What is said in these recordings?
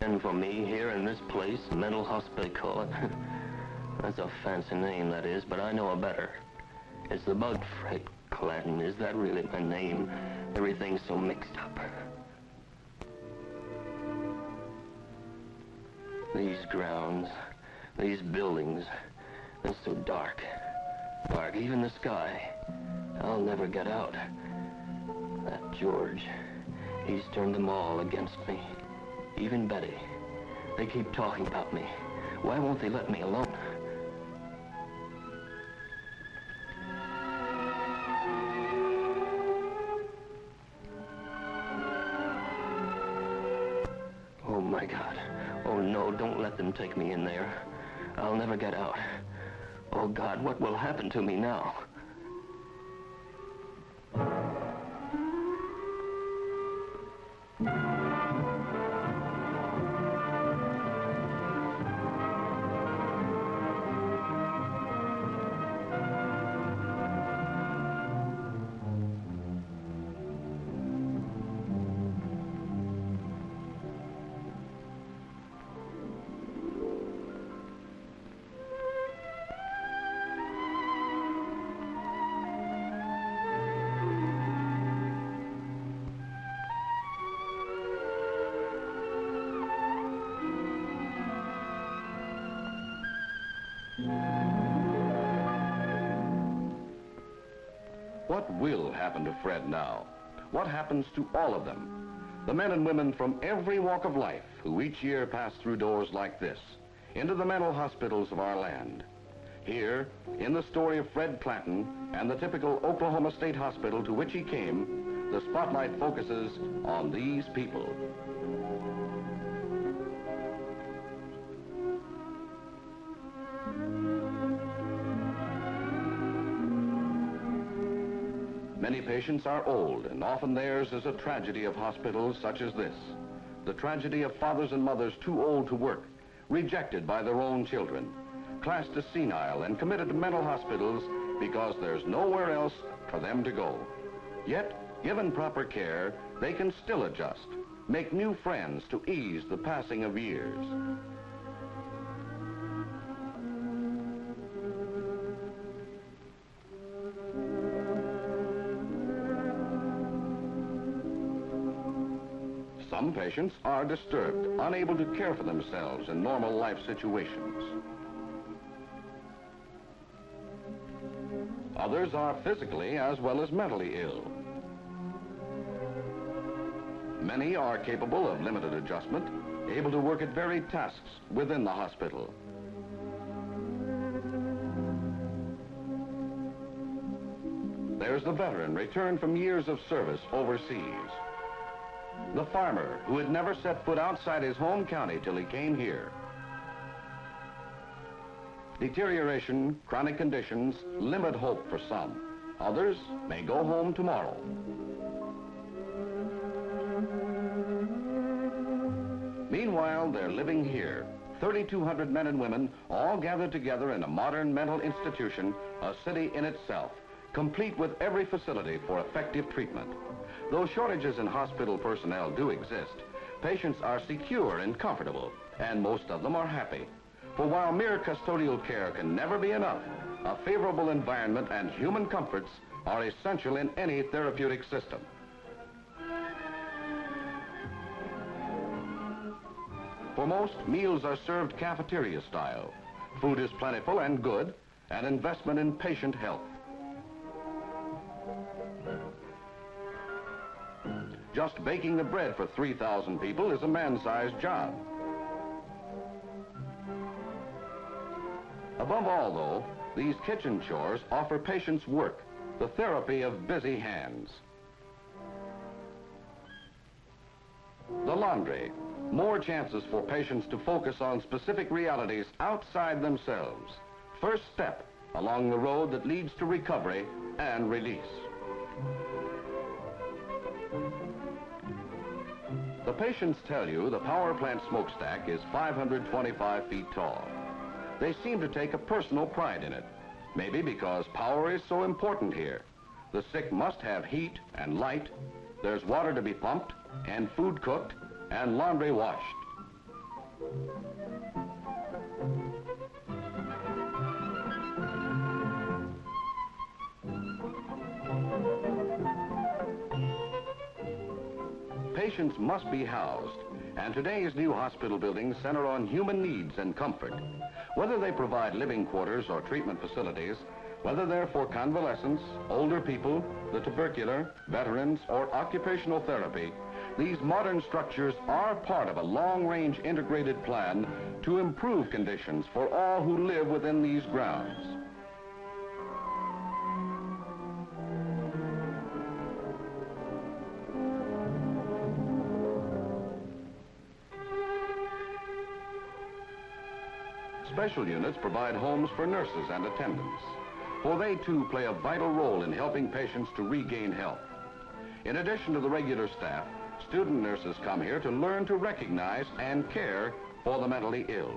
And for me, here in this place, mental hospital, they call it. That's a fancy name, that is, but I know a better. It's about Fred Clanton. Is that really my name? Everything's so mixed up. These grounds, these buildings, they're so dark. Dark, even the sky. I'll never get out. That George, he's turned them all against me. Even Betty. They keep talking about me. Why won't they let me alone? Oh, my God. Oh, no, don't let them take me in there. I'll never get out. Oh, God, what will happen to me now? What will happen to Fred now? What happens to all of them? The men and women from every walk of life who each year pass through doors like this, into the mental hospitals of our land. Here, in the story of Fred Clanton and the typical Oklahoma State Hospital to which he came, the spotlight focuses on these people. Many patients are old, and often theirs is a tragedy of hospitals such as this. The tragedy of fathers and mothers too old to work, rejected by their own children, classed as senile and committed to mental hospitals because there's nowhere else for them to go. Yet, given proper care, they can still adjust, make new friends to ease the passing of years. Some patients are disturbed, unable to care for themselves in normal life situations. Others are physically as well as mentally ill. Many are capable of limited adjustment, able to work at varied tasks within the hospital. There's the veteran returned from years of service overseas. The farmer who had never set foot outside his home county till he came here. Deterioration, chronic conditions limit hope for some. Others may go home tomorrow. Meanwhile, they're living here. 3,200 men and women all gathered together in a modern mental institution, a city in itself, complete with every facility for effective treatment. Though shortages in hospital personnel do exist, patients are secure and comfortable, and most of them are happy. For while mere custodial care can never be enough, a favorable environment and human comforts are essential in any therapeutic system. For most, meals are served cafeteria style. Food is plentiful and good, an investment in patient health. Just baking the bread for 3,000 people is a man-sized job. Above all, though, these kitchen chores offer patients work, the therapy of busy hands. The laundry, more chances for patients to focus on specific realities outside themselves. First step along the road that leads to recovery and release. The patients tell you the power plant smokestack is 525 feet tall. They seem to take a personal pride in it, maybe because power is so important here. The sick must have heat and light, there's water to be pumped, and food cooked, and laundry washed. Patients must be housed, and today's new hospital buildings center on human needs and comfort. Whether they provide living quarters or treatment facilities, whether they're for convalescents, older people, the tubercular, veterans, or occupational therapy, these modern structures are part of a long-range integrated plan to improve conditions for all who live within these grounds. Special units provide homes for nurses and attendants, for they too play a vital role in helping patients to regain health. In addition to the regular staff, student nurses come here to learn to recognize and care for the mentally ill.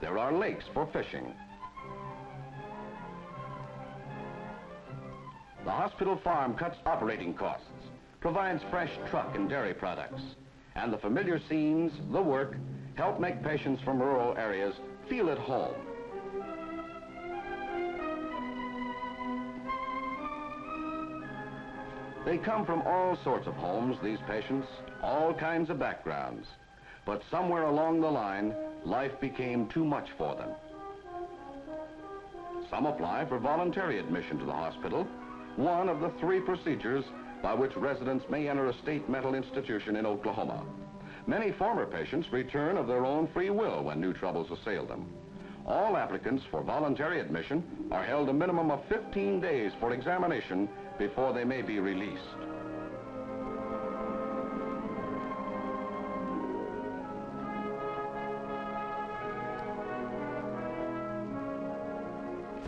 There are lakes for fishing. The hospital farm cuts operating costs, provides fresh truck and dairy products, and the familiar scenes, the work, help make patients from rural areas feel at home. They come from all sorts of homes, these patients, all kinds of backgrounds. But somewhere along the line, life became too much for them. Some apply for voluntary admission to the hospital, one of the 3 procedures by which residents may enter a state mental institution in Oklahoma. Many former patients return of their own free will when new troubles assail them. All applicants for voluntary admission are held a minimum of 15 days for examination before they may be released.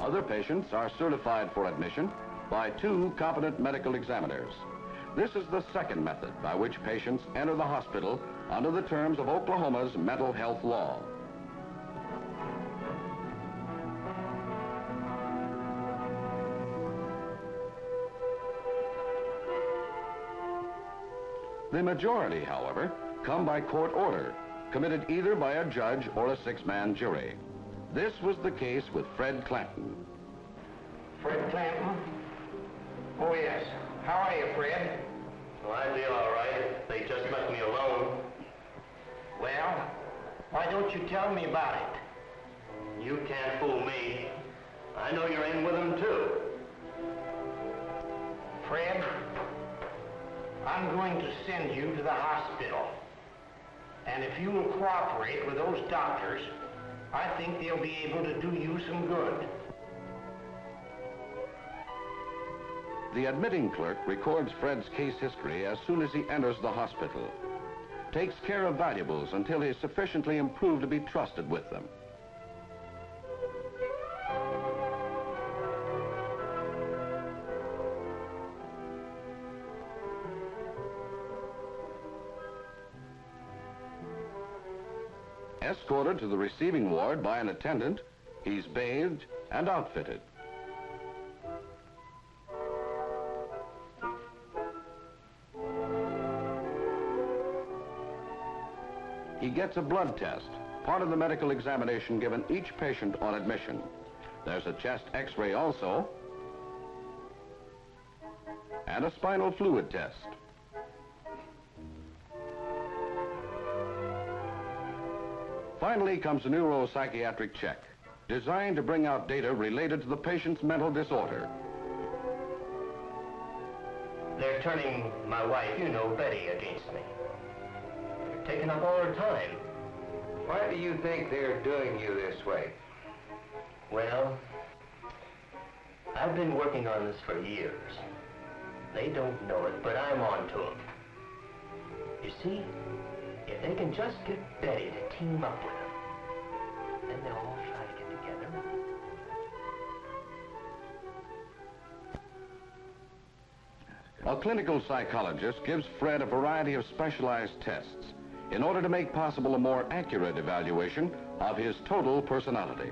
Other patients are certified for admission by 2 competent medical examiners. This is the second method by which patients enter the hospital under the terms of Oklahoma's mental health law. The majority, however, come by court order, committed either by a judge or a 6-man jury. This was the case with Fred Clanton. Fred Clanton? Oh, yes. How are you, Fred? Well, I'd be all right if they just left me alone. Well, why don't you tell me about it? You can't fool me. I know you're in with them, too. Fred, I'm going to send you to the hospital. And if you will cooperate with those doctors, I think they'll be able to do you some good. The admitting clerk records Fred's case history as soon as he enters the hospital, takes care of valuables until he is sufficiently improved to be trusted with them. Escorted to the receiving ward by an attendant, he's bathed and outfitted. He gets a blood test, part of the medical examination given each patient on admission. There's a chest x-ray also, and a spinal fluid test. Finally comes a neuropsychiatric check, designed to bring out data related to the patient's mental disorder. They're turning my wife, you know, Betty, against me. They're taking up all her time. Why do you think they're doing you this way? Well, I've been working on this for years. They don't know it, but I'm on to them. You see, if they can just get Betty to team up with them, then they'll all try to get together. A clinical psychologist gives Fred a variety of specialized tests in order to make possible a more accurate evaluation of his total personality.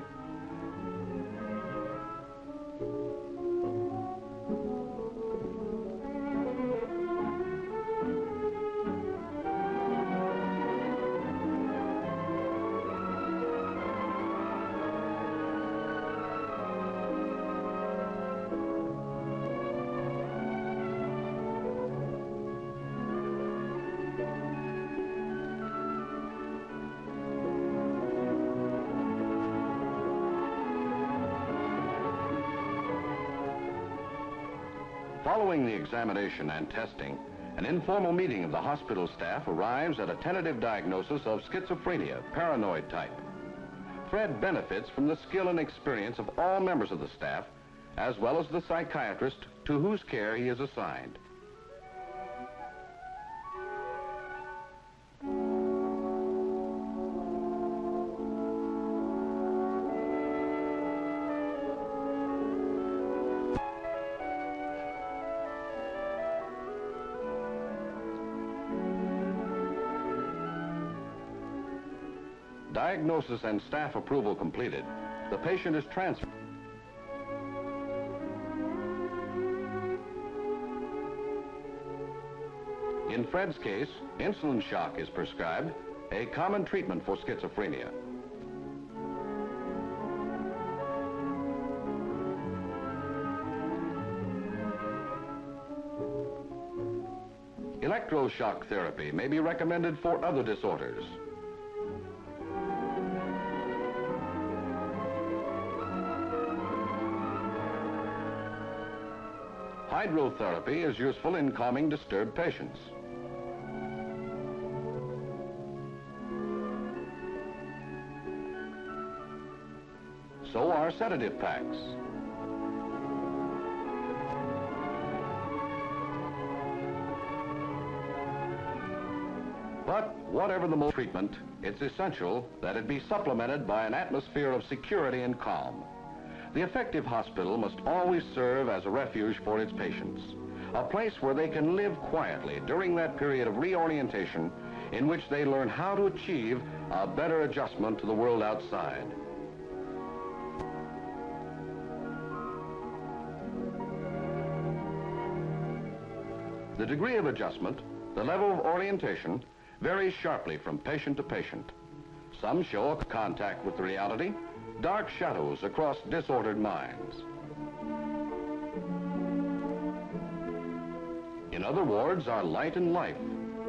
Following the examination and testing, an informal meeting of the hospital staff arrives at a tentative diagnosis of schizophrenia, paranoid type. Fred benefits from the skill and experience of all members of the staff, as well as the psychiatrist to whose care he is assigned. Diagnosis and staff approval completed, the patient is transferred. In Fred's case, insulin shock is prescribed, a common treatment for schizophrenia. Electroshock therapy may be recommended for other disorders. Hydrotherapy is useful in calming disturbed patients. So are sedative packs. But whatever the treatment, it's essential that it be supplemented by an atmosphere of security and calm. The effective hospital must always serve as a refuge for its patients, a place where they can live quietly during that period of reorientation in which they learn how to achieve a better adjustment to the world outside. The degree of adjustment, the level of orientation, varies sharply from patient to patient. Some show a contact with reality, dark shadows across disordered minds. In other wards are light and life,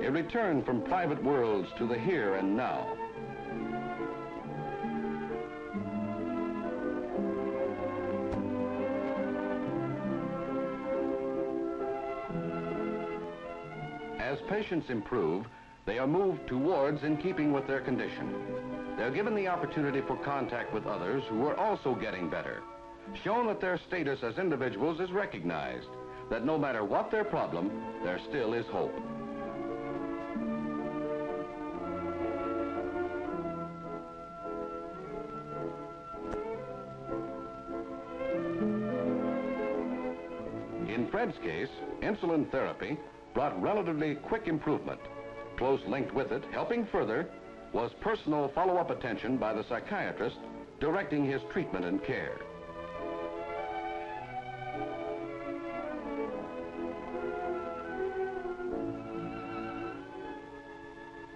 a return from private worlds to the here and now. As patients improve, they are moved to wards in keeping with their condition. They're given the opportunity for contact with others who are also getting better, shown that their status as individuals is recognized, that no matter what their problem, there still is hope. In Fred's case, insulin therapy brought relatively quick improvement. Close linked with it, helping further, was personal follow-up attention by the psychiatrist directing his treatment and care.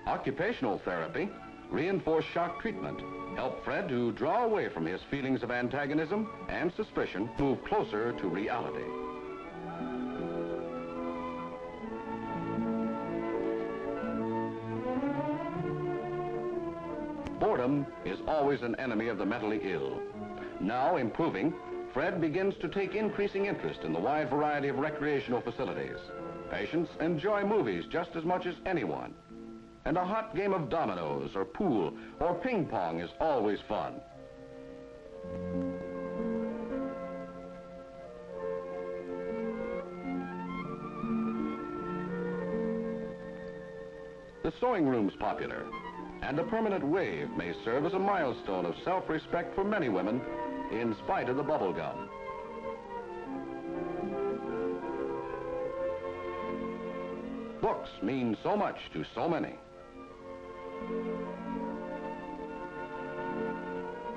Occupational therapy reinforced shock treatment, helped Fred to draw away from his feelings of antagonism and suspicion, move closer to reality. Boredom is always an enemy of the mentally ill. Now improving, Fred begins to take increasing interest in the wide variety of recreational facilities. Patients enjoy movies just as much as anyone. And a hot game of dominoes or pool or ping pong is always fun. The sewing room's popular, and a permanent wave may serve as a milestone of self-respect for many women, in spite of the bubble gum. Books mean so much to so many.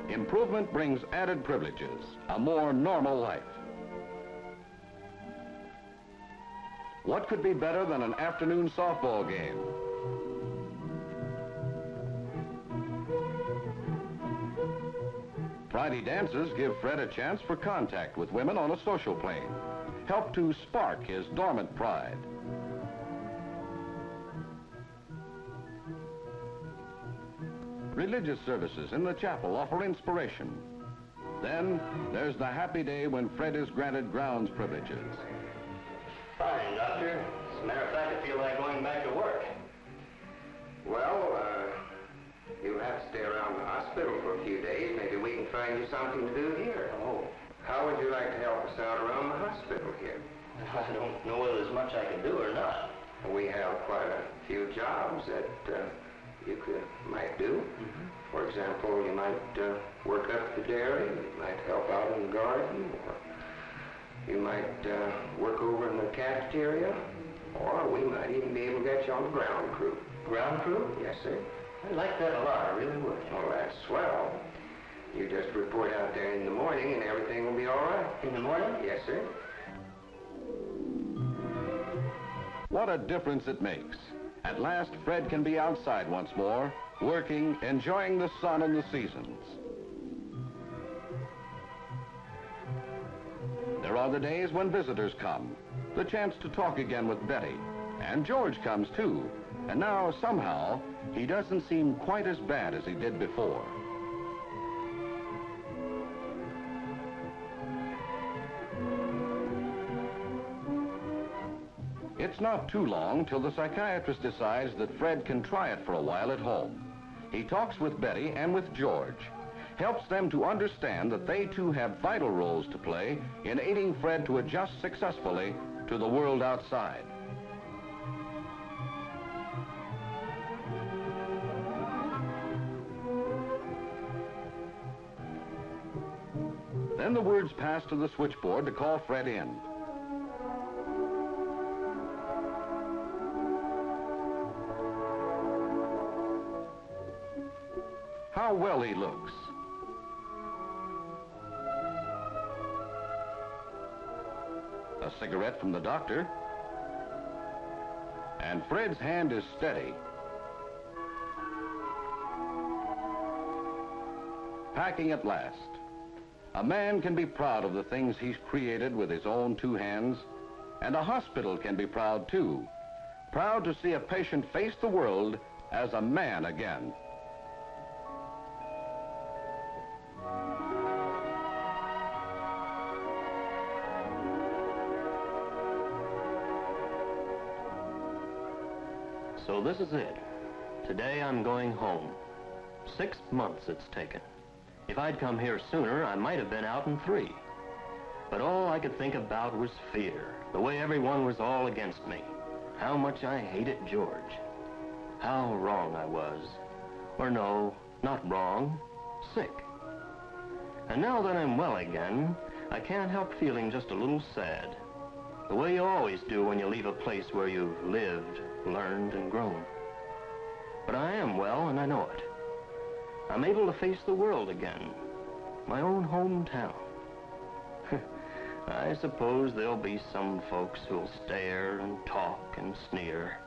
Improvement brings added privileges, a more normal life. What could be better than an afternoon softball game? Friday dances give Fred a chance for contact with women on a social plane, help to spark his dormant pride. Religious services in the chapel offer inspiration. Then there's the happy day when Fred is granted grounds privileges. Fine, Doctor. As a matter of fact, I feel like going back to work. Well, you'll have to stay around the hospital for a few days. Maybe we can find you something to do here. Oh. How would you like to help us out around the hospital here? I don't know whether there's much I can do or not. We have quite a few jobs that you might do. Mm-hmm. For example, you might work up at the dairy, you might help out in the garden, or you might work over in the cafeteria, or we might even be able to get you on the ground crew. Ground crew? Yes, sir. I'd like that a lot, I really would. Oh, that's swell. You just report out there in the morning and everything will be all right. In the morning? Yes, sir. What a difference it makes. At last, Fred can be outside once more, working, enjoying the sun and the seasons. There are the days when visitors come, the chance to talk again with Betty. And George comes too. And now, somehow, he doesn't seem quite as bad as he did before. It's not too long till the psychiatrist decides that Fred can try it for a while at home. He talks with Betty and with George, helps them to understand that they too have vital roles to play in aiding Fred to adjust successfully to the world outside. Then the word's passed to the switchboard to call Fred in. How well he looks. A cigarette from the doctor. And Fred's hand is steady. Packing at last. A man can be proud of the things he's created with his own two hands, and a hospital can be proud too. Proud to see a patient face the world as a man again. So this is it. Today I'm going home. 6 months it's taken. If I'd come here sooner, I might have been out in 3. But all I could think about was fear. The way everyone was all against me. How much I hated George. How wrong I was. Or no, not wrong. Sick. And now that I'm well again, I can't help feeling just a little sad. The way you always do when you leave a place where you've lived, learned, and grown. But I am well, and I know it. I'm able to face the world again. My own hometown. I suppose there'll be some folks who'll stare and talk and sneer.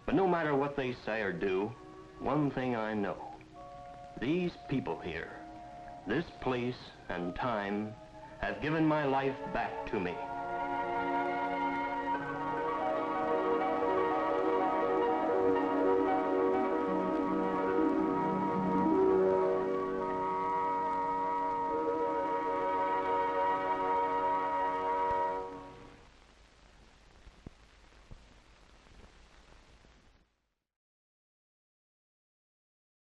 But no matter what they say or do, one thing I know. These people here, this place and time, have given my life back to me.